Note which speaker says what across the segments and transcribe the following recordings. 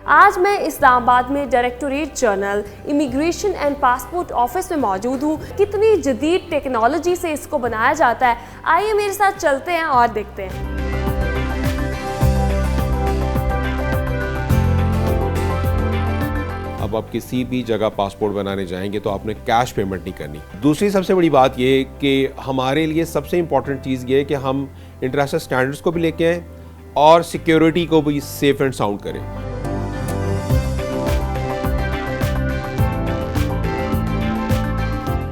Speaker 1: आज मैं इस्लामाबाद में directorate general immigration and passport office में मौजूद हूँ। कितनी जदीद टेक्नोलॉजी से इसको बनाया जाता है, आइए मेरे साथ चलते हैं और देखते हैं।
Speaker 2: अब आप किसी भी जगह पासपोर्ट बनाने जाएंगे तो आपने कैश पेमेंट नहीं करनी। दूसरी सबसे बड़ी बात ये कि हमारे लिए सबसे इम्पॉर्टेंट चीज़ ये है कि हम इंटरनेशनल स्टैंडर्ड्स को भी लेके आएँ और सिक्योरिटी को भी सेफ एंड साउंड करें।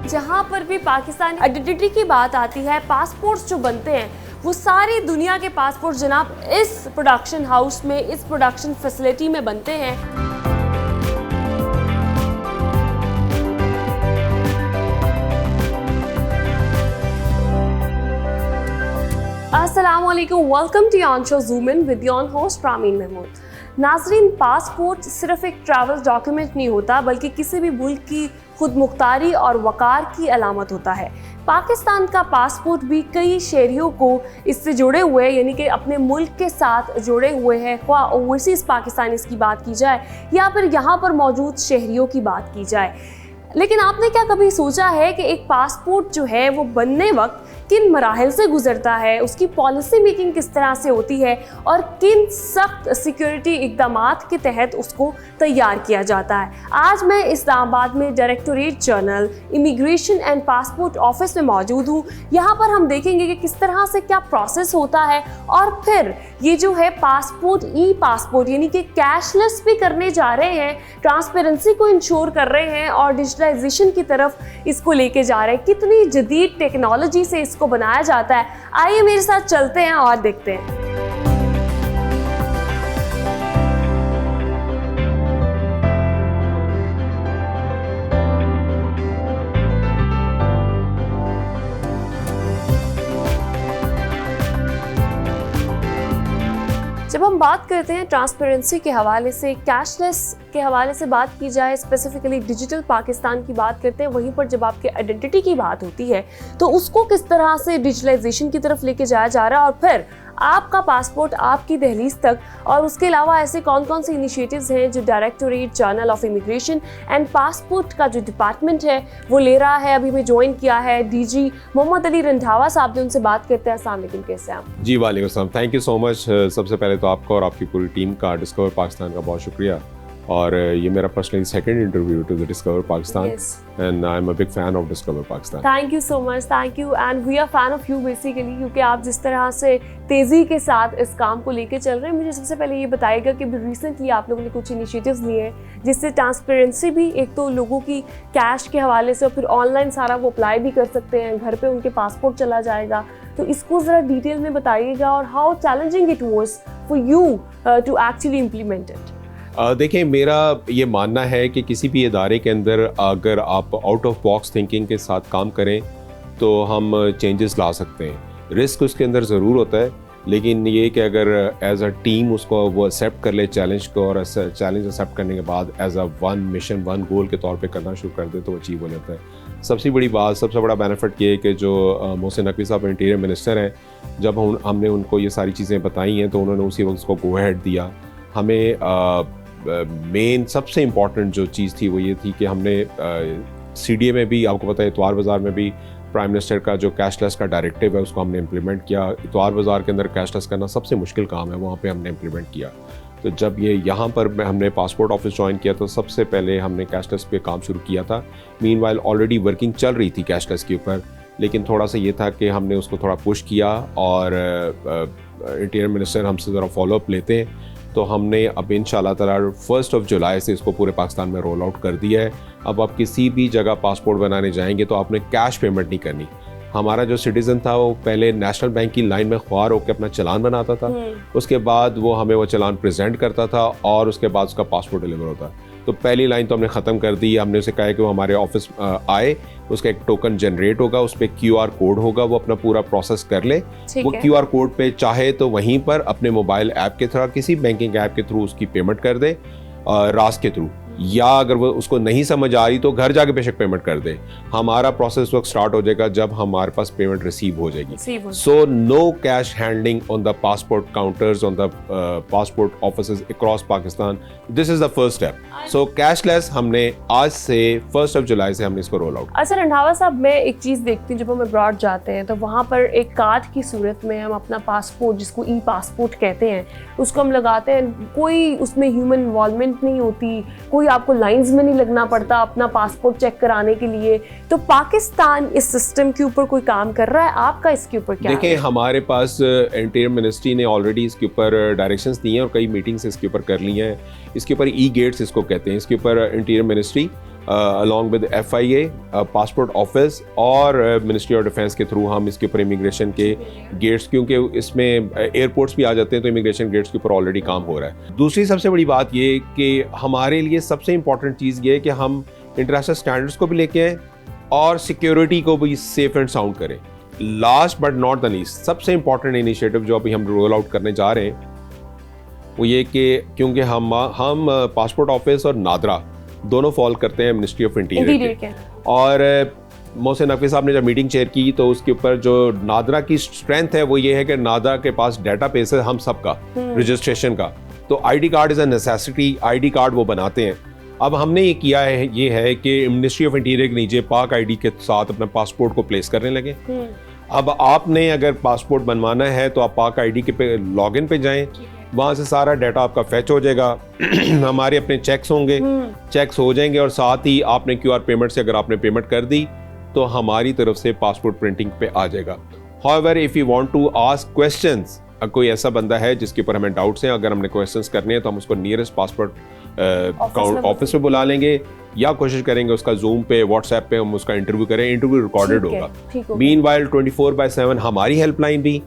Speaker 1: जहाँ पर भी पाकिस्तानी आइडेंटिटी की बात आती है, पासपोर्ट्स जो बनते हैं वो सारी दुनिया के पासपोर्ट जनाब इस प्रोडक्शन हाउस में, इस प्रोडक्शन फैसिलिटी में बनते हैं। अस्सलाम वालेकुम, welcome to on show zoom in with your host Pramin Mahmood. नाज़रीन, पासपोर्ट सिर्फ एक ट्रैवल डॉक्यूमेंट नहीं होता बल्कि किसी भी मुल्क की खुद मुख्तारी और वक़ार की अलामत होता है। पाकिस्तान का पासपोर्ट भी कई शहरियों को इससे जुड़े हुए, यानी कि अपने मुल्क के साथ जुड़े हुए हैं, ख्वाह ओवरसीज़ पाकिस्तानीज़ की बात की जाए या फिर यहाँ पर मौजूद शहरियों की बात की जाए। लेकिन आपने क्या कभी सोचा है कि एक पासपोर्ट जो है वो बनने वक्त किन मराहल से गुजरता है, उसकी पॉलिसी मेकिंग किस तरह से होती है और किन सख्त सिक्योरिटी इक़दामात के तहत उसको तैयार किया जाता है। आज मैं इस्लामाबाद में directorate general immigration and passport office में मौजूद हूँ। यहाँ पर हम देखेंगे कि किस तरह से क्या प्रोसेस होता है और फिर ये जो है पासपोर्ट ई पासपोर्ट यानी कि कैशलेस भी करने जा रहे हैं, ट्रांसपेरेंसी को इंश्योर कर रहे हैं और डिजिटलाइजेशन की तरफ इसको लेके जा रहे हैं। कितनी जदीद टेक्नोलॉजी से इसको बनाया जाता है, आइए मेरे साथ चलते हैं और देखते हैं। जब हम बात करते हैं ट्रांसपेरेंसी के हवाले से, कैशलेस के हवाले से बात की जाए, स्पेसिफिकली डिजिटल पाकिस्तान की बात करते हैं, वहीं पर जब आपके आइडेंटिटी की बात होती है तो उसको किस तरह से डिजिटलाइजेशन की तरफ लेके जाया जा रहा है और फिर आपका पासपोर्ट आपकी दहलीज तक। और उसके अलावा ऐसे कौन कौन से इनिशिएटिव्स हैं जो directorate general of immigration and passport का जो डिपार्टमेंट है वो ले रहा है। अभी मैं ज्वाइन किया है डीजी मोहम्मद अली रंधावा साहब ने, उनसे बात करते हैं। अस्सलाम वालेकुम, कैसे हैं आप?
Speaker 2: जी वालेकुम सलाम, थैंक यू सो मच। सबसे पहले तो आपका और आपकी पूरी टीम का डिस्कवर पाकिस्तान का बहुत शुक्रिया। और ये मेरा personally second interview to the discover Pakistan and I am a big fan of discover Pakistan.
Speaker 1: Thank you so much, thank you and we are fan of you basically, क्योंकि आप जिस तरह से तेज़ी के साथ इस काम को लेके चल रहे हैं। मुझे सबसे पहले ये बताइएगा कि रिसेंटली आप लोगों ने कुछ इनिशिएटिव्स लिए हैं जिससे ट्रांसपेरेंसी भी, एक तो लोगों की कैश के हवाले से और फिर ऑनलाइन सारा वो अप्लाई भी कर सकते हैं, घर पे उनके पासपोर्ट चला जाएगा। तो इसको ज़रा डिटेल में बताइएगा और how challenging it was for you to actually implement it.
Speaker 2: देखिए, मेरा ये मानना है कि किसी भी इदारे के अंदर अगर आप आउट ऑफ बॉक्स थिंकिंग के साथ काम करें तो हम चेंजेस ला सकते हैं। रिस्क उसके अंदर ज़रूर होता है, लेकिन ये कि अगर एज अ टीम उसको वो एक्सेप्ट कर ले चैलेंज को, और चैलेंज एक्सेप्ट करने के बाद as a one mission, one goal के तौर पे करना शुरू कर दे तो अचीव हो जाता है। सबसे बड़ी बात, सबसे बड़ा बेनिफिट ये है कि जो मोहसिन नकवी साहब इंटीरियर मिनिस्टर हैं, जब हमने उनको ये सारी चीज़ें बताई हैं तो उन्होंने उसी वक्त उसको गो अहेड दिया। हमें मेन सबसे इम्पॉर्टेंट जो चीज़ थी वो ये थी कि हमने CDA में भी, आपको पता है इतवार बाज़ार में भी प्राइम मिनिस्टर का जो कैशलेस का डायरेक्टिव है उसको हमने इम्प्लीमेंट किया। इतवार बाज़ार के अंदर कैशलेस करना सबसे मुश्किल काम है, वहाँ पे हमने इम्प्लीमेंट किया। तो जब ये यहाँ पर हमने पासपोर्ट ऑफिस ज्वाइन किया तो सबसे पहले हमने कैशलेस पे काम शुरू किया था। मीनवाइल ऑलरेडी वर्किंग चल रही थी कैशलेस के ऊपर, लेकिन थोड़ा सा ये था कि हमने उसको थोड़ा पुश किया और इंटीरियर मिनिस्टर हमसे ज़रा फॉलोअप लेते हैं तो हमने अब इंशाल्लाह ताला 1 जुलाई से इसको पूरे पाकिस्तान में रोल आउट कर दिया है। अब आप किसी भी जगह पासपोर्ट बनाने जाएंगे तो आपने कैश पेमेंट नहीं करनी। हमारा जो सिटीज़न था वो पहले नेशनल बैंक की लाइन में ख्वार होकर अपना चालान बनाता था, उसके बाद वो हमें वो चालान प्रेजेंट करता था और उसके बाद उसका पासपोर्ट डिलीवर होता। तो पहली लाइन तो हमने ख़त्म कर दी। हमने उसे कहा कि वो हमारे ऑफिस आए, उसका एक टोकन जनरेट होगा, उस पर QR कोड होगा, वो अपना पूरा प्रोसेस कर ले। वो QR कोड पे चाहे तो वहीं पर अपने मोबाइल ऐप के थ्रू, किसी बैंकिंग ऐप के थ्रू उसकी पेमेंट कर दे, रास के थ्रू। या अगर वो उसको नहीं समझ आ रही तो घर जाके बेशक पेमेंट कर दे। हमारा प्रोसेस वक्त स्टार्ट हो जाएगा जब हमारे पास पेमेंट रिसीव हो जाएगी। So no cash handling on the passport counters, on the passport offices across Pakistan. This is the first step. So cashless हमने आज से 1 जुलाई से हमने इसको रोल आउट।
Speaker 1: अच्छा रंधावा साहब, मैं एक चीज़ देखती हूँ, जब हम अब्रॉड जाते हैं तो वहाँ पर एक कार्ड की सूरत में हम अपना पासपोर्ट, जिसको ई पासपोर्ट कहते हैं, उसको हम लगाते हैं। कोई उसमें ह्यूमन इन्वॉल्वमेंट नहीं होती, कोई आपको लाइंस में नहीं लगना पड़ता अपना पासपोर्ट चेक कराने के लिए। तो पाकिस्तान इस सिस्टम के ऊपर कोई काम कर रहा है? आपका इसके ऊपर क्या
Speaker 2: देखिए, हमारे पास इंटीरियर मिनिस्ट्री ने ऑलरेडी इसके ऊपर डायरेक्शंस दिए हैं और कई मीटिंग्स इसके ऊपर कर ली हैं। इसके ऊपर ई गेट्स इसको कहते हैं। इसके ऊपर interior ministry along with FIA, passport office और मिनिस्ट्री ऑफ डिफेंस के थ्रू हम इसके ऊपर इमिग्रेशन के गेट्स, क्योंकि इसमें एयरपोर्ट्स भी आ जाते हैं तो इमिग्रेशन गेट्स के ऊपर ऑलरेडी काम हो रहा है। दूसरी सबसे बड़ी बात ये कि हमारे लिए सबसे इंपॉर्टेंट चीज़ ये है कि हम इंटरनेशनल स्टैंडर्ड्स को भी लेके आएँ और सिक्योरिटी को भी सेफ एंड साउंड करें। Last but not the least, सबसे इंपॉर्टेंट इनिशिएटिव जो अभी हम रोल आउट करने जा रहे हैं वो ये कि क्योंकि हम पासपोर्ट ऑफिस और नादरा दोनों फॉल करते हैं मिनिस्ट्री ऑफ इंटीरियर के। और मोहसिन नकवी साहब ने जब मीटिंग चेयर की तो उसके ऊपर जो नादरा की स्ट्रेंथ है वो ये है कि नादरा के पास डाटा बेस है हम सबका रजिस्ट्रेशन का। तो ID card is a necessity, ID card वो बनाते हैं। अब हमने ये किया है, ये है कि मिनिस्ट्री ऑफ इंटीरियर के नीचे पाक ID के साथ अपना पासपोर्ट को प्लेस करने लगे। अब आपने अगर पासपोर्ट बनवाना है तो आप पाक ID के पे लॉगिन पे जाएं, वहाँ से सारा डाटा आपका फैच हो जाएगा। हमारे अपने चेक्स होंगे, चेक्स हो जाएंगे और साथ ही आपने QR पेमेंट से अगर आपने पेमेंट कर दी तो हमारी तरफ से पासपोर्ट प्रिंटिंग पे आ जाएगा। However if you want to ask questions, कोई ऐसा बंदा है जिसके ऊपर हमें डाउट्स हैं, अगर हमने क्वेश्चंस करने हैं तो हम उसको नियरेस्ट पासपोर्ट ऑफिस पे बुला लेंगे या कोशिश करेंगे उसका जूम पे, व्हाट्सएप पे हम उसका इंटरव्यू करें। इंटरव्यू रिकॉर्डेड होगा। मीनवाइल 24/7 हमारी हेल्पलाइन भी,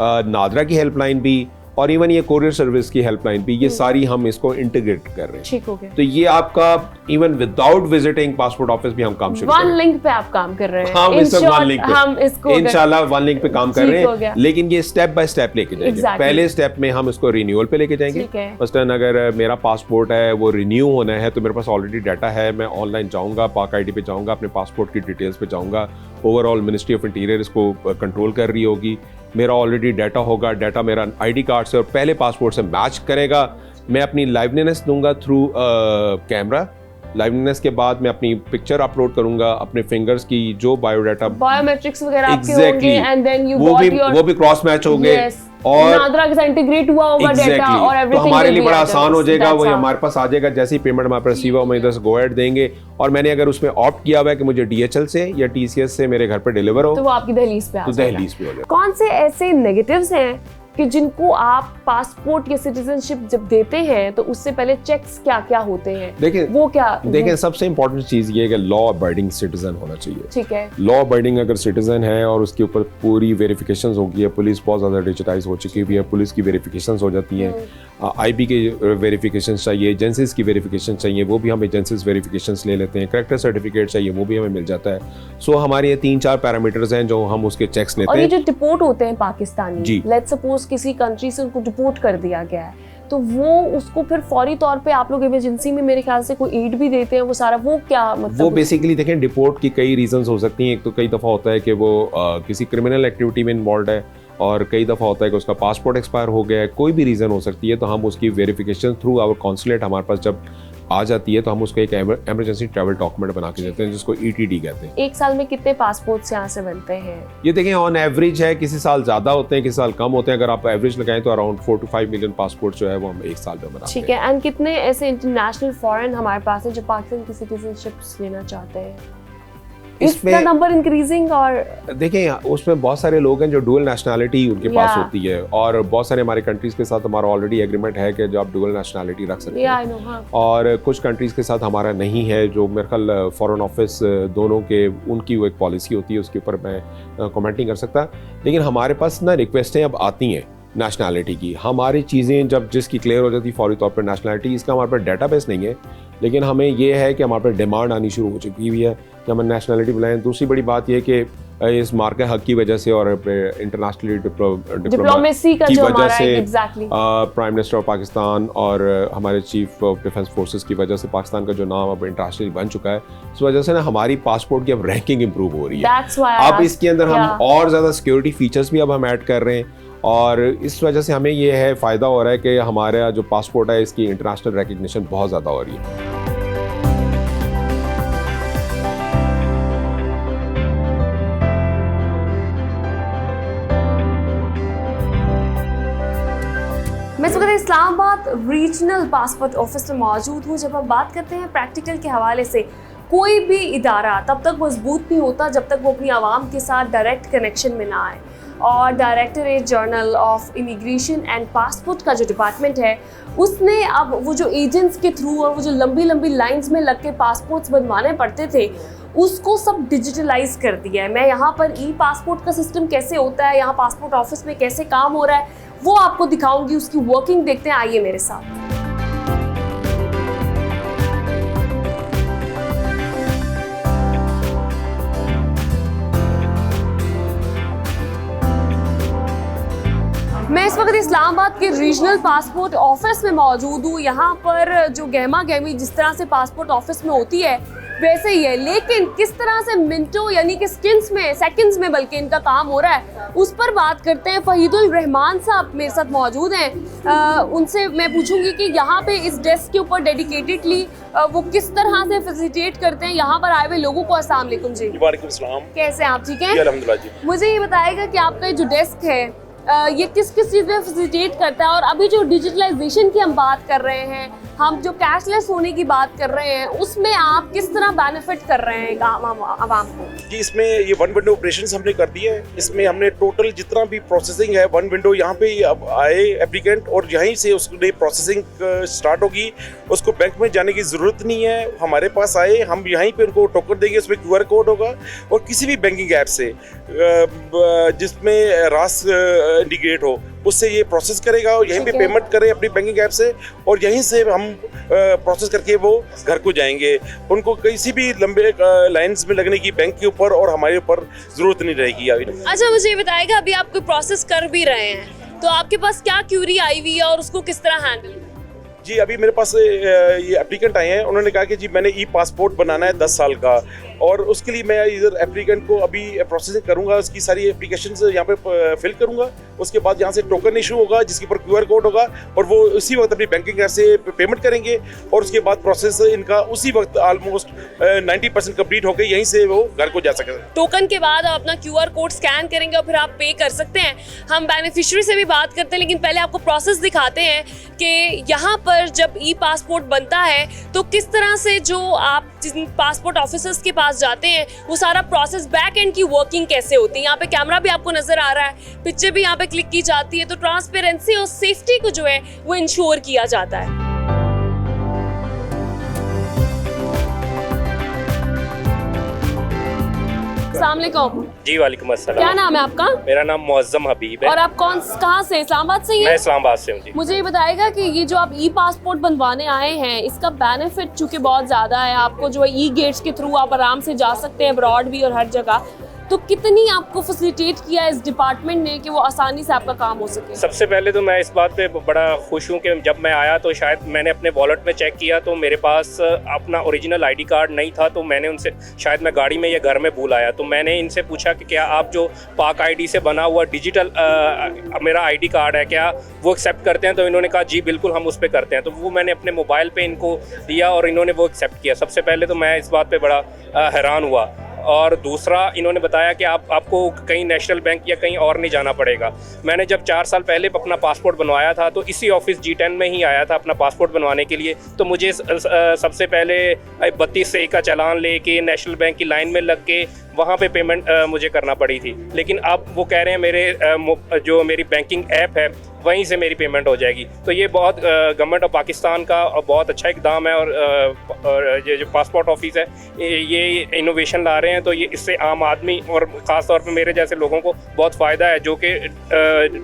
Speaker 2: नादरा की हेल्पलाइन भी और इवन ये कोरियर सर्विस की हेल्पलाइन भी, ये सारी हम इसको इंटीग्रेट कर रहे हैं।
Speaker 1: ठीक हो गया।
Speaker 2: तो ये आपका even without visiting passport office भी हम काम शुरू
Speaker 1: वन लिंक पे आप काम कर रहे हैं।
Speaker 2: हम इस वन लिंक पे,
Speaker 1: हम इसको
Speaker 2: इंशाल्लाह वन लिंक पे काम कर रहे हैं, लेकिन ये स्टेप बाय स्टेप लेके जाएंगे। पहले स्टेप में हम इसको रिन्यूअल पे लेके जाएंगे। मसलन अगर मेरा पासपोर्ट है वो रिन्यू होना है तो मेरे पास ऑलरेडी डाटा है, मैं ऑनलाइन जाऊंगा, पाक ID पे जाऊंगा, अपने पासपोर्ट की डिटेल्स पे जाऊंगा। ओवरऑल मिनिस्ट्री ऑफ इंटीरियर इसको कंट्रोल कर रही होगी। मेरा ऑलरेडी डाटा होगा, डाटा मेरा ID कार्ड से और पहले पासपोर्ट से मैच करेगा। मैं अपनी लाइवलीनेस दूंगा थ्रू कैमरा। लाइवलीनेस के बाद मैं अपनी पिक्चर अपलोड करूंगा, अपने फिंगर्स की जो बायोडाटा,
Speaker 1: बायोमेट्रिक्स वगैरह आपके होंगे, एंड देन यू
Speaker 2: वो भी क्रॉस मैच होंगे और
Speaker 1: नादरा के साथ इंटीग्रेट हुआ होगा डाटा और एवरीथिंग।
Speaker 2: तो हमारे लिए बड़ा आसान हो जाएगा। वो हमारे पास आ जाएगा, जैसे ही पेमेंट हमारे पास रिसीव हो हम इधर से गो अहेड देंगे। और मैंने अगर उसमें ऑप्ट किया हुआ है कि मुझे DHL से या TCS से मेरे घर पे डिलीवर हो
Speaker 1: तो वो आपकी दहलीज पे आ जाएगा।
Speaker 2: दहलीज पे हो जाएगा।
Speaker 1: कौन से ऐसे नेगेटिव्स हैं कि जिनको आप पासपोर्ट या सिटीजनशिप जब देते हैं तो उससे पहले चेक्स क्या क्या होते हैं?
Speaker 2: देखें सबसे इंपॉर्टेंट चीज ये है कि लॉ अबाइडिंग सिटीजन होना चाहिए।
Speaker 1: ठीक है।
Speaker 2: लॉ अबाइडिंग अगर सिटीजन है और उसके ऊपर पूरी वेरिफिकेशंस हो गई है, पुलिस बहुत ज्यादा डिजिटाइज हो चुकी है, पुलिस की वेरिफिकेशंस हो जाती हैं, IB के वेरिफिकेशंस चाहिए, एजेंसीज की वेरिफिकेशन चाहिए, वो भी हम एजेंसीज वेरिफिकेशंस ले लेते हैं, करेक्टर सर्टिफिकेट चाहिए, वो भी हमें मिल जाता है। सो हमारे ये 3-4 पैरामीटर्स हैं जो हम उसके चेक्स लेते हैं।
Speaker 1: और ये जो डिपोर्ट होते हैं पाकिस्तानी, लेट्स सपोज किसी कंट्री से उनको डिपोर्ट कर दिया गया है तो वो उसको फिर फौरी तौर पे आप लोग इमरजेंसी में मेरे ख्याल से कोई एड भी देते हैं, वो सारा वो क्या मतलब? वो
Speaker 2: बेसिकली देखें, डिपोर्ट की कई रीजंस हो सकती हैं। एक तो कई दफ़ा होता है कि वो किसी क्रिमिनल एक्टिविटी में इन्वॉल्व है और कई दफ़ा होता है कि उसका पासपोर्ट एक्सपायर हो गया है, कोई भी रीज़न हो सकती है। तो हम उसकी वेरिफिकेशन थ्रू आवर कॉन्सुलेट हमारे पास जब आ जाती है तो हम उसको एक इमरजेंसी ट्रैवल डॉक्यूमेंट बना के देते हैं जिसको ETD कहते हैं।
Speaker 1: एक साल में कितने पासपोर्ट यहाँ से बनते हैं?
Speaker 2: ये देखें ऑन एवरेज है, किसी साल ज्यादा होते हैं, किसी साल कम होते हैं। अगर आप एवरेज लगाएं तो अराउंड 4 to 5 मिलियन पासपोर्ट जो है वो हम एक साल में बनाते हैं।
Speaker 1: ठीक है। एंड कितने ऐसे इंटरनेशनल फॉरेन हमारे पास है जो पाकिस्तान की सिटीजनशिप लेना चाहते हैं? इसमें नंबर इंक्रीजिंग? और
Speaker 2: देखें उसमें बहुत सारे लोग हैं जो डुअल नेशनैलिटी उनके पास होती है और बहुत सारे हमारे कंट्रीज के साथ हमारा ऑलरेडी एग्रीमेंट है कि जो आप डुअल नेशनैलिटी रख सकते हैं। और कुछ कंट्रीज के साथ हमारा नहीं है, जो मेरे ख्याल फॉरेन ऑफिस दोनों के उनकी वो एक पॉलिसी होती है, उसके ऊपर मैं कमेंट नहीं कर सकता। लेकिन हमारे पास ना रिक्वेस्टें अब आती हैं नेशनैलिटी की। हमारी चीज़ें जब जिसकी क्लियर हो जाती है फौरी तौर पर नेशनैलिटी, इसका हमारे पास डेटाबेस नहीं है, लेकिन हमें ये है कि हमारे पास डिमांड आनी शुरू हो चुकी हुई है कि हमें नेशनैलिटी बुलाएं। दूसरी बड़ी बात यह है कि इस मार्के हक की वजह से और इंटरनेशनली
Speaker 1: डिप्लोमेसी का
Speaker 2: की
Speaker 1: जो
Speaker 2: वजह
Speaker 1: हमारा
Speaker 2: से
Speaker 1: exactly
Speaker 2: prime minister of Pakistan और हमारे चीफ ऑफ डिफेंस फोर्सेस की वजह से पाकिस्तान का जो नाम अब इंटरनेशनली बन चुका है, इस वजह से ना हमारी पासपोर्ट की अब रैंकिंग इंप्रूव हो रही है। अब इसके अंदर हम और ज़्यादा सिक्योरिटी फीचर्स भी अब हम ऐड कर रहे हैं और इस वजह से हमें ये है फ़ायदा हो रहा है कि हमारा जो पासपोर्ट है इसकी इंटरनेशनल रिकग्निशन बहुत ज़्यादा हो रही है।
Speaker 1: मैं इस वक्त इस्लामाबाद रीजनल पासपोर्ट ऑफिस में मौजूद हूँ। जब हम बात करते हैं प्रैक्टिकल के हवाले से, कोई भी इदारा तब तक मजबूत नहीं होता जब तक वो अपनी आवाम के साथ डायरेक्ट कनेक्शन में ना आए। और directorate general of immigration and passport का जो डिपार्टमेंट है, उसने अब वो जो एजेंट्स के थ्रू और वो जो लंबी लंबी लाइंस में लग के पासपोर्ट्स बनवाने पड़ते थे, उसको सब डिजिटलाइज कर दिया है। मैं यहाँ पर ई पासपोर्ट का सिस्टम कैसे होता है, यहाँ पासपोर्ट ऑफिस में कैसे काम हो रहा है, वो आपको दिखाऊंगी। उसकी वर्किंग देखते हैं, आइए मेरे साथ। मैं इस वक्त इस्लामाबाद के रीजनल पासपोर्ट ऑफिस में मौजूद हूँ। यहाँ पर जो गहमा गहमी जिस तरह से पासपोर्ट ऑफिस में होती है वैसे ही है, लेकिन किस तरह से मिनटों यानी कि सेकंड्स में बल्कि इनका काम हो रहा है, उस पर बात करते हैं। फहीदुल रहमान साहब मेरे साथ मौजूद हैं। उनसे मैं पूछूंगी कि यहाँ पे इस डेस्क के ऊपर डेडिकेटेडली वो किस तरह से फैसिलिटेट करते हैं यहाँ पर आए हुए लोगों को। अस्सलाम वालेकुम जी।
Speaker 3: वालेकुम सलाम।
Speaker 1: कैसे हैं आप? ठीक हैं?
Speaker 3: अल्हम्दुलिल्लाह जी।
Speaker 1: मुझे ये बताएगा कि आपका ये जो डेस्क है ये किस किस चीज़ में फैसिलिटेट करता है, और अभी जो डिजिटलाइजेशन की हम बात कर रहे हैं, हम जो कैशलेस होने की बात कर रहे हैं, उसमें आप किस तरह बेनिफिट कर रहे हैं आवाम को?
Speaker 3: जी, इसमें ये वन विंडो ऑपरेशंस हमने कर दिए है। इसमें हमने टोटल जितना भी प्रोसेसिंग है, वन विंडो यहाँ पे अब आए एप्लीकेंट और यहीं से उसकी प्रोसेसिंग स्टार्ट होगी। उसको बैंक में जाने की ज़रूरत नहीं है, हमारे पास आए, हम यहीं पे उनको टोकन देंगे, उसमें QR कोड होगा और किसी भी बैंकिंग ऐप से जिसमें रास इंटीग्रेट हो, उससे ये प्रोसेस करेगा और यहीं पे पेमेंट करे अपनी बैंकिंग ऐप से, और यहीं से हम प्रोसेस करके वो घर को जाएंगे। उनको किसी भी लंबे लाइंस में लगने की बैंक के ऊपर और हमारे ऊपर जरूरत नहीं रहेगी।
Speaker 1: अच्छा, मुझे ये बताएगा, अभी आप कोई प्रोसेस कर भी रहे हैं तो आपके पास क्या क्यूरी आई हुई है और उसको किस तरह हैंडल?
Speaker 3: जी, अभी मेरे पास ये एप्लीकेंट आए हैं, उन्होंने कहा कि जी मैंने ई पासपोर्ट बनाना है 10 साल का, और उसके लिए मैं इधर एप्लीकेंट को अभी प्रोसेसिंग करूंगा, उसकी सारी एप्लीकेशंस यहाँ पे फिल करूंगा। उसके बाद यहाँ से टोकन इशू होगा जिसके ऊपर QR कोड होगा और वो उसी वक्त अपनी बैंकिंग ऐप से पेमेंट करेंगे, और उसके बाद प्रोसेस इनका उसी वक्त ऑलमोस्ट 90% कंप्लीट होकर यहीं से वो घर को जा सके।
Speaker 1: टोकन के बाद आप अपना QR कोड स्कैन करेंगे और फिर आप पे कर सकते हैं। हम बेनिफिशियरी से भी बात करते हैं, लेकिन पहले आपको प्रोसेस दिखाते हैं कि यहाँ पर जब ई पासपोर्ट बनता है तो किस तरह से जो आप जिन पासपोर्ट ऑफिसर्स के पास जाते हैं वो सारा प्रोसेस बैक एंड की वर्किंग कैसे होती है। यहाँ पे कैमरा भी आपको नजर आ रहा है, पिक्चर भी यहाँ पे क्लिक की जाती है, तो ट्रांसपेरेंसी और सेफ्टी को जो है वो इंश्योर किया जाता है। अस्सलाम वालेकुम।
Speaker 4: जी वालेकुम अस्सलाम।
Speaker 1: क्या नाम है आपका?
Speaker 4: मेरा नाम मुअज्जम हबीब है।
Speaker 1: और आप कहाँ से? इस्लामाबाद से ही
Speaker 4: मैं
Speaker 1: हैं?
Speaker 4: इस्लामाबाद से हूँ जी।
Speaker 1: मुझे ये बताएगा कि ये जो आप ई पासपोर्ट बनवाने आए हैं, इसका बेनिफिट चूंकि बहुत ज़्यादा है, आपको जो है ई गेट्स के थ्रू आप आराम से जा सकते हैं अब्रॉड भी और हर जगह, तो कितनी आपको फैसिलिटेट किया इस डिपार्टमेंट ने कि वो आसानी से आपका काम हो सके?
Speaker 4: सबसे पहले तो मैं इस बात पे बड़ा खुश हूँ कि जब मैं आया तो शायद मैंने अपने वॉलेट में चेक किया तो मेरे पास अपना ओरिजिनल ID कार्ड नहीं था, तो मैंने उनसे, शायद मैं गाड़ी में या घर में भूल आया, तो मैंने इनसे पूछा कि क्या आप जो पाक ID से बना हुआ डिजिटल मेरा ID कार्ड है क्या वो एक्सेप्ट करते हैं? तो इन्होंने कहा जी बिल्कुल हम उस पर करते हैं। तो वो मैंने अपने मोबाइल पर इनको दिया और इन्होंने वो एक्सेप्ट किया। सबसे पहले तो मैं इस बात पर बड़ा हैरान हुआ। और दूसरा, इन्होंने बताया कि आपको कहीं नेशनल बैंक या कहीं और नहीं जाना पड़ेगा। मैंने जब 4 साल पहले अपना पासपोर्ट बनवाया था तो इसी ऑफिस G10 में ही आया था अपना पासपोर्ट बनवाने के लिए, तो मुझे सबसे पहले 32 से का चालान लेके नेशनल बैंक की लाइन में लग के वहाँ पे पेमेंट मुझे करना पड़ी थी। लेकिन अब वो कह रहे हैं मेरे जो मेरी बैंकिंग ऐप है वहीं से मेरी पेमेंट हो जाएगी। तो ये बहुत गवर्नमेंट ऑफ पाकिस्तान का बहुत अच्छा इकदाम है, और ये जो पासपोर्ट ऑफिस है ये इनोवेशन ला रहे हैं, तो ये इससे आम आदमी और ख़ास तौर पे मेरे जैसे लोगों को बहुत फ़ायदा है जो कि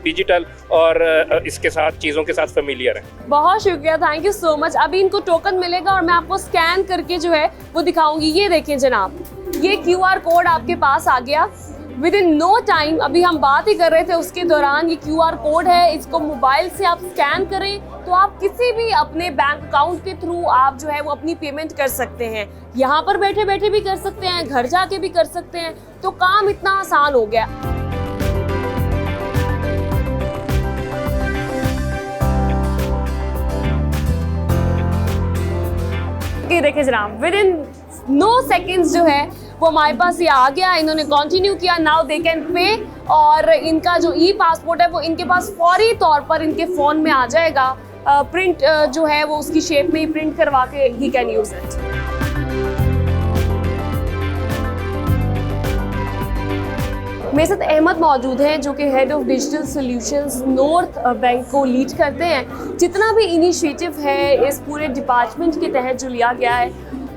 Speaker 4: डिजिटल और इसके साथ चीज़ों के साथ फेमिलियर है।
Speaker 1: बहुत शुक्रिया, थैंक यू सो मच। अभी इनको टोकन मिलेगा और मैं आपको स्कैन करके जो है वो दिखाऊंगी। ये देखें जनाब, ये QR कोड आपके पास आ गया। विद इन नो टाइम, अभी हम बात ही कर रहे थे उसके दौरान, ये QR कोड है, इसको मोबाइल से आप स्कैन करें तो आप किसी भी अपने बैंक अकाउंट के थ्रू आप जो है वो अपनी पेमेंट कर सकते हैं। यहाँ पर बैठे बैठे भी कर सकते हैं, घर जाके भी कर सकते हैं, तो काम इतना आसान हो गया। देखिए जनाब, विद इन नो सेकेंड्स जो है वो हमारे पास ये आ गया, इन्होंने कंटिन्यू किया, नाउ दे कैन पे, और इनका जो ई-पासपोर्ट है वो इनके पास फौरी तौर पर इनके फ़ोन में आ जाएगा। प्रिंट जो है वो उसकी शेप में ही प्रिंट करवा के ही कैन यूज़ इट। मेरे साथ अहमद मौजूद हैं जो कि head of digital solutions north bank को लीड करते हैं। जितना भी इनिशिएटिव है इस पूरे डिपार्टमेंट के तहत जो लिया गया है,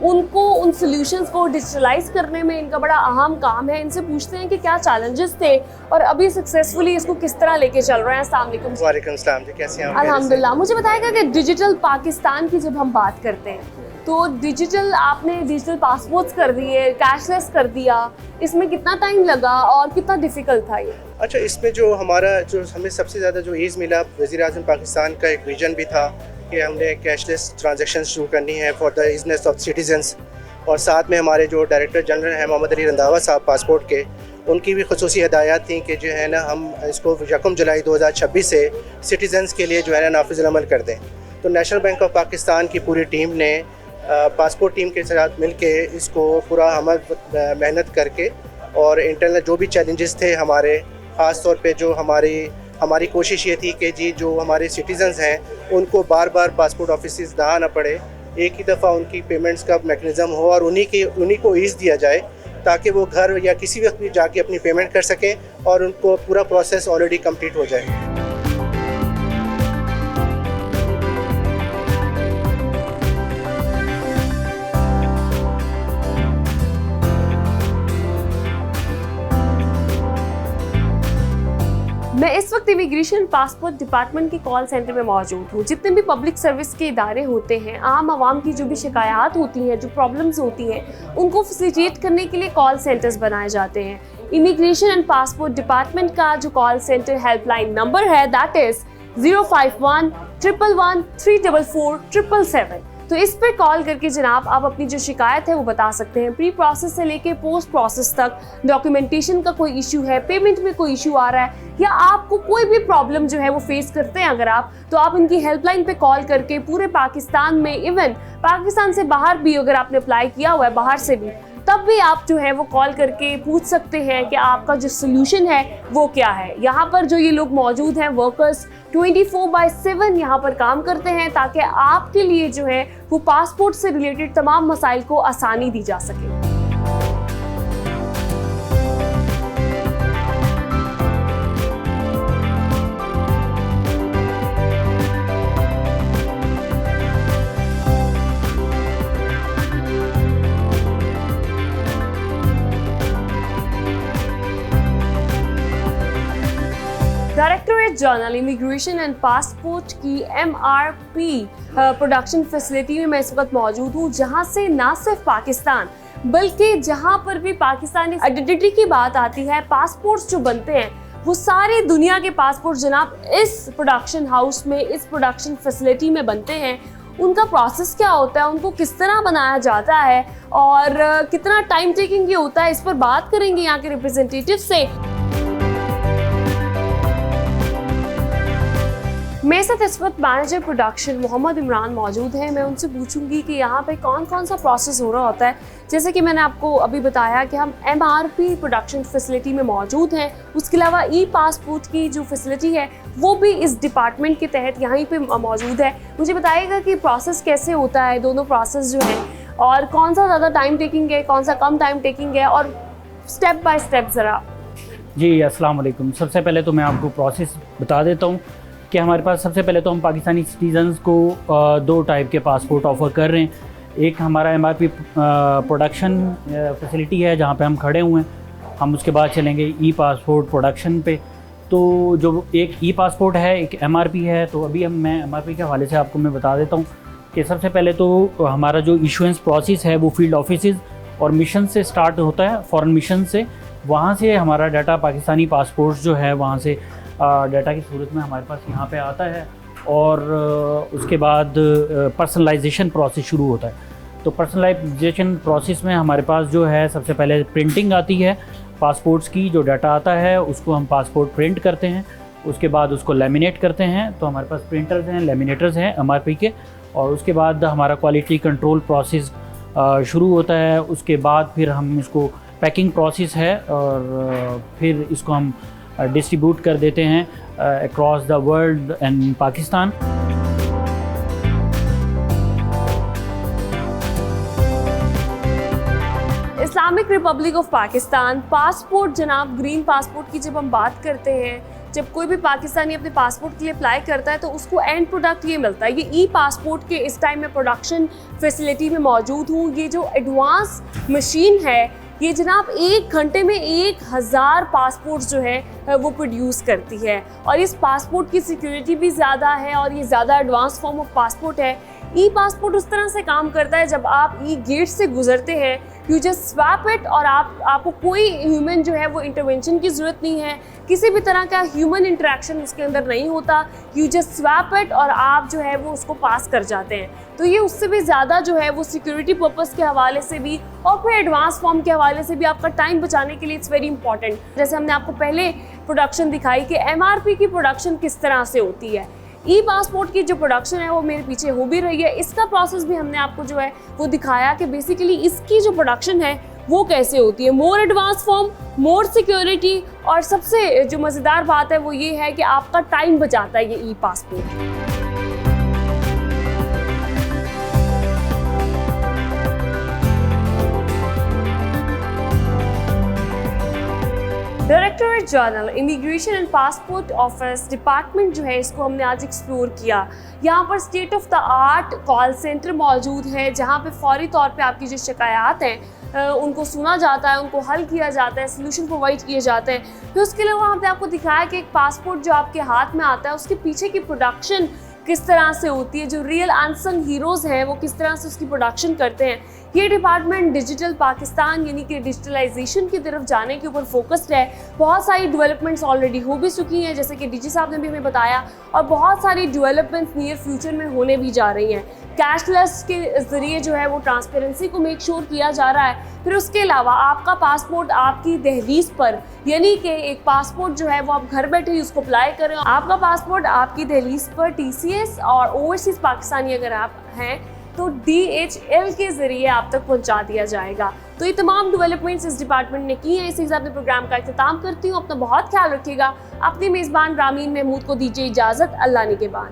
Speaker 1: उनको उन सॉल्यूशंस को डिजिटलाइज करने में इनका बड़ा अहम काम है। इनसे पूछते हैं कि क्या चैलेंजेस थे और अभी सक्सेसफुली इसको किस तरह लेके चल रहे हैं। अस्सलाम वालेकुम।
Speaker 5: वालेकुम सलाम जी, कैसे हैं आप?
Speaker 1: अल्हम्दुलिल्लाह। मुझे बताएगा कि डिजिटल पाकिस्तान की जब हम बात करते हैं तो डिजिटल, आपने डिजिटल पासपोर्ट्स कर दिए, कैशलेस कर दिया, इसमें कितना टाइम लगा और कितना डिफिकल्ट था ये?
Speaker 5: अच्छा, इसमें जो हमें सबसे ज़्यादा जो ईज़ मिला, वज़ीर-ए-आज़म पाकिस्तान का एक विजन भी था कि हमने कैशलेस ट्रांजैक्शन शुरू करनी है फॉर द ईज़नेस ऑफ सिटीजन्स, और साथ में हमारे जो डायरेक्टर जनरल हैं मोहम्मद अली रंधावा साहब पासपोर्ट के, उनकी भी खुसूसी हिदायत थी कि जो है ना हम इसको 1 जुलाई 2026 से सिटीजन्स के लिए जो है ना नाफिज़ अमल कर दें। तो नेशनल बैंक ऑफ पाकिस्तान की पूरी टीम ने पासपोर्ट टीम के साथ मिलके इसको पूरा अमल मेहनत करके, और इंटरनल जो भी चैलेंजेस थे हमारे, ख़ास तौर पे जो हमारी कोशिश ये थी कि जी जो हमारे सिटीजन्स हैं उनको बार बार पासपोर्ट ऑफिस ना आना पड़े, एक ही दफ़ा उनकी पेमेंट्स का मैकेनिज़्म हो और उन्हीं को ईज़ दिया जाए ताकि वो घर या किसी वक्त भी जाके अपनी पेमेंट कर सकें और उनको पूरा प्रोसेस ऑलरेडी कंप्लीट हो जाए।
Speaker 1: मैं इस वक्त इमिग्रेशन पासपोर्ट डिपार्टमेंट के कॉल सेंटर में मौजूद हूँ। जितने भी पब्लिक सर्विस के इदारे होते हैं, आम आवाम की जो भी शिकायत होती हैं, जो प्रॉब्लम्स होती हैं, उनको फैसिलिटेट करने के लिए कॉल सेंटर्स बनाए जाते हैं। इमिग्रेशन एंड पासपोर्ट डिपार्टमेंट का जो कॉल सेंटर हेल्पलाइन नंबर है, दैट इज़ 051 111 344 777। तो इस पर कॉल करके जनाब आप अपनी जो शिकायत है वो बता सकते हैं। प्री प्रोसेस से लेके पोस्ट प्रोसेस तक, डॉक्यूमेंटेशन का कोई इशू है, पेमेंट में कोई इशू आ रहा है, या आपको कोई भी प्रॉब्लम जो है वो फेस करते हैं अगर आप, तो आप इनकी हेल्पलाइन पे कॉल करके पूरे पाकिस्तान में, इवन पाकिस्तान से बाहर भी अगर आपने अप्लाई किया हुआ है, बाहर से भी, तब भी आप जो है वो कॉल करके पूछ सकते हैं कि आपका जो सोल्यूशन है वो क्या है। यहाँ पर जो ये लोग मौजूद हैं, वर्कर्स 24/7 यहाँ पर काम करते हैं ताकि आपके लिए जो है वो पासपोर्ट से रिलेटेड तमाम मसाइल को आसानी दी जा सके। Directorate general immigration and passport की MRP प्रोडक्शन फैसिलिटी में मैं इस वक्त मौजूद हूँ, जहाँ से ना सिर्फ पाकिस्तान बल्कि जहाँ पर भी पाकिस्तानी आइडेंटिटी की बात आती है, पासपोर्ट्स जो बनते हैं वो सारी दुनिया के पासपोर्ट जनाब इस प्रोडक्शन हाउस में, इस प्रोडक्शन फैसिलिटी में बनते हैं। उनका प्रोसेस क्या होता है, उनको किस तरह बनाया जाता है और कितना टाइम टेकिंग ये होता है, इस पर बात करेंगे यहाँ के रिप्रेजेंटेटिव से। मेरे साथ इस वक्त मैनेजर प्रोडक्शन मोहम्मद इमरान मौजूद हैं। मैं उनसे पूछूंगी कि यहाँ पे कौन कौन सा प्रोसेस हो रहा होता है। जैसे कि मैंने आपको अभी बताया कि हम MRP प्रोडक्शन फैसिलिटी में मौजूद हैं, उसके अलावा ई-पासपोर्ट की जो फैसिलिटी है वो भी इस डिपार्टमेंट के तहत यहीं पे मौजूद है। मुझे बताइएगा कि प्रोसेस कैसे होता है, दोनों प्रोसेस जो हैं, और कौन सा ज़्यादा टाइम टेकिंग है, कौन सा कम टाइम टेकिंग है, और स्टेप बाय स्टेप ज़रा।
Speaker 6: जी अस्सलाम वालेकुम। सबसे पहले तो मैं आपको प्रोसेस बता देता हूँ कि हमारे पास सबसे पहले तो हम पाकिस्तानी सिटीजन्स को 2 टाइप के पासपोर्ट ऑफ़र कर रहे हैं। एक हमारा MRP प्रोडक्शन फैसिलिटी है जहाँ पे हम खड़े हुए हैं, हम उसके बाद चलेंगे ई-पासपोर्ट प्रोडक्शन पे। तो जो एक ई-पासपोर्ट है, एक MRP है, तो अभी मैं MRP के हवाले से आपको मैं बता देता हूँ कि सबसे पहले तो हमारा जो इशुएंस प्रोसेस है वो फील्ड ऑफिसेज़ और मिशन से स्टार्ट होता है, फॉरेन मिशन से, वहाँ से हमारा डाटा पाकिस्तानी पासपोर्ट जो है वहाँ से डाटा की सूरत में हमारे पास यहाँ पे आता है और उसके बाद पर्सनलाइजेशन प्रोसेस शुरू होता है। तो पर्सनलाइजेशन प्रोसेस में हमारे पास जो है सबसे पहले प्रिंटिंग आती है पासपोर्ट्स की, जो डाटा आता है उसको हम पासपोर्ट प्रिंट करते हैं, उसके बाद उसको लैमिनेट करते हैं। तो हमारे पास प्रिंटर्स हैं, लैमिनेटर्स हैं MRP के, और उसके बाद हमारा क्वालिटी कंट्रोल प्रोसेस शुरू होता है। उसके बाद फिर हम इसको पैकिंग प्रोसेस है और फिर इसको हम डिस्ट्रीब्यूट कर देते हैं across the world and Pakistan.
Speaker 1: Islamic Republic of Pakistan passport, जनाब ग्रीन पासपोर्ट की जब हम बात करते हैं, जब कोई भी पाकिस्तानी अपने पासपोर्ट के लिए अप्लाई करता है तो उसको एंड प्रोडक्ट ये मिलता है। ये ई पासपोर्ट के इस टाइम में प्रोडक्शन फैसिलिटी में मौजूद हूँ। ये जो एडवांस मशीन है ये जनाब 1 घंटे में 1000 पासपोर्ट जो है वो प्रोड्यूस करती है, और इस पासपोर्ट की सिक्योरिटी भी ज़्यादा है और ये ज़्यादा एडवांस फॉर्म ऑफ पासपोर्ट है। ई पासपोर्ट उस तरह से काम करता है, जब आप ई गेट से गुजरते हैं यू जस्ट स्वैप इट और आपको कोई ह्यूमन जो है वो इंटरवेंशन की ज़रूरत नहीं है, किसी भी तरह का ह्यूमन इंटरेक्शन उसके अंदर नहीं होता। यू जस्ट स्वैप इट और आप जो है वो उसको पास कर जाते हैं। तो ये उससे भी ज़्यादा जो है वो सिक्योरिटी पर्पस के हवाले से भी और फिर एडवांस फॉर्म के हवाले से भी आपका टाइम बचाने के लिए इट्स वेरी इंपॉर्टेंट। जैसे हमने आपको पहले प्रोडक्शन दिखाई कि MRP की प्रोडक्शन किस तरह से होती है, ई पासपोर्ट की जो प्रोडक्शन है वो मेरे पीछे हो भी रही है। इसका प्रोसेस भी हमने आपको जो है वो दिखाया कि बेसिकली इसकी जो प्रोडक्शन है वो कैसे होती है। मोर एडवांस फॉर्म, मोर सिक्योरिटी, और सबसे जो मज़ेदार बात है वो ये है कि आपका टाइम बचाता है ये e passport. Directorate general immigration and passport office department जो है इसको हमने आज एक्सप्लोर किया। यहाँ पर state of the art call centre मौजूद है जहाँ पे फौरी तौर पे आपकी जो शिकायत हैं उनको सुना जाता है, उनको हल किया जाता है, सोल्यूशन प्रोवाइड किए जाते हैं। फिर उसके अलावा हमने आपको दिखाया कि एक पासपोर्ट जो आपके हाथ में आता है उसके पीछे की प्रोडक्शन किस तरह से होती है, जो रियल अनसंग हीरोज़ हैं वो किस तरह से उसकी प्रोडक्शन करते हैं। ये डिपार्टमेंट डिजिटल पाकिस्तान यानी कि डिजिटलाइजेशन की तरफ जाने के ऊपर फोकस्ड है। बहुत सारी डेवलपमेंट्स ऑलरेडी हो भी चुकी हैं जैसे कि डीजी साहब ने भी हमें बताया, और बहुत सारी डेवलपमेंट्स नियर फ्यूचर में होने भी जा रही हैं। कैशलेस के ज़रिए जो है वो ट्रांसपेरेंसी को मेक श्योर किया जा रहा है। फिर उसके अलावा आपका पासपोर्ट आपकी दहलीज पर, यानी कि एक पासपोर्ट जो है वो आप घर बैठे ही उसको अप्लाई करें, आपका पासपोर्ट आपकी दहलीज पर TCS और ओवरसीज़ पाकिस्तानी अगर आप हैं तो DHL के ज़रिए आप तक पहुंचा दिया जाएगा। तो ये तमाम डेवलपमेंट्स इस डिपार्टमेंट ने की हैं। इसी हिसाब से प्रोग्राम का इख्तिताम करती हूँ। अपना बहुत ख्याल रखिएगा। अपनी मेज़बान रामीन महमूद को दीजिए इजाज़त। अल्लाह निगहबान।